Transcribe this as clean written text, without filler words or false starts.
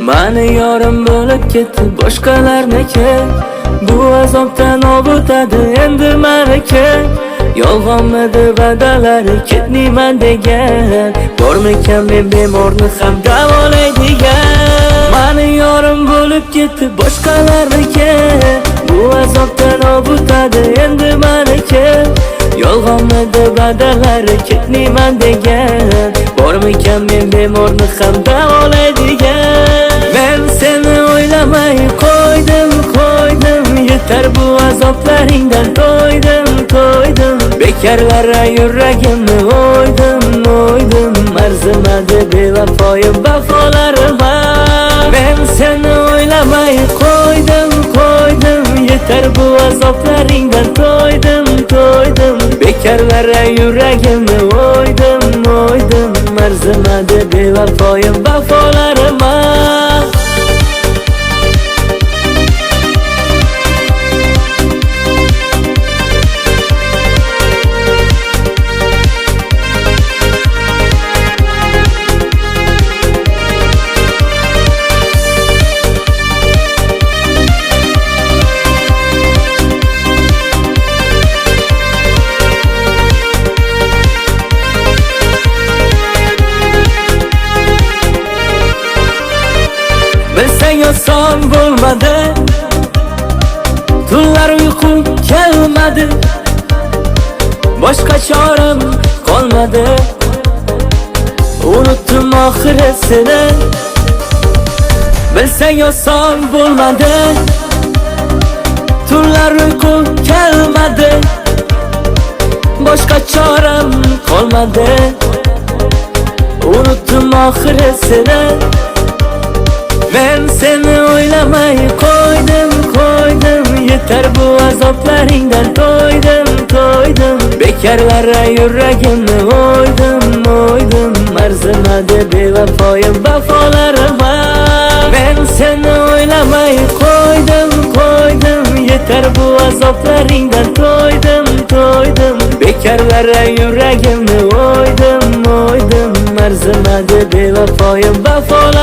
Mani yorim bo'lib ketdi boshqalarniki. Bu azobdan obutadi endi meniki. Yolg'onmidi va'dalari ketmayman degan. Bormikan men bemorni ham davolaydigan. Mani yorim bo'lib ketdi boshqalarniki. Bu azobdan obutadi endi meniki. Yolg'onmidi va'dalari ketmayman degan. Bormikan men bemorni ham davolaydigan. Men seni o'ylamay qo'ydim. Yetar bu azoblaringdan to'ydim. Bekarlara yuragimni o'ydim. Arzimadi bevafoyim vafolarima. Men seni o'ylamay qo'ydim. Yetar bu azoblaringdan to'ydim. Bekarlara yuragimni o'ydim. Arzimadi bevafoyim vafolarima. Bilsang oson bo'lmadi, tunlar uyqum kelmadi, boshqa choram qolmadi. Unutdim oxiri seni. Bilsang oson bo'lmadi, tunlar uyqum kelmadi, boshqa choram qolmadi. Unutdim oxiri seni. Men seni o'ylamay qo'ydim. Yetar bu azoblaringdan to'ydim. Bekarlara yuragimni o'ydim. Arzimadi bevafoyim vafolarima. Men seni o'ylamay qo'ydim. Yetar bu azoblaringdan to'ydim. Bekarlara yuragimni o'ydim. Arzimadi bevafoyim vafolarima.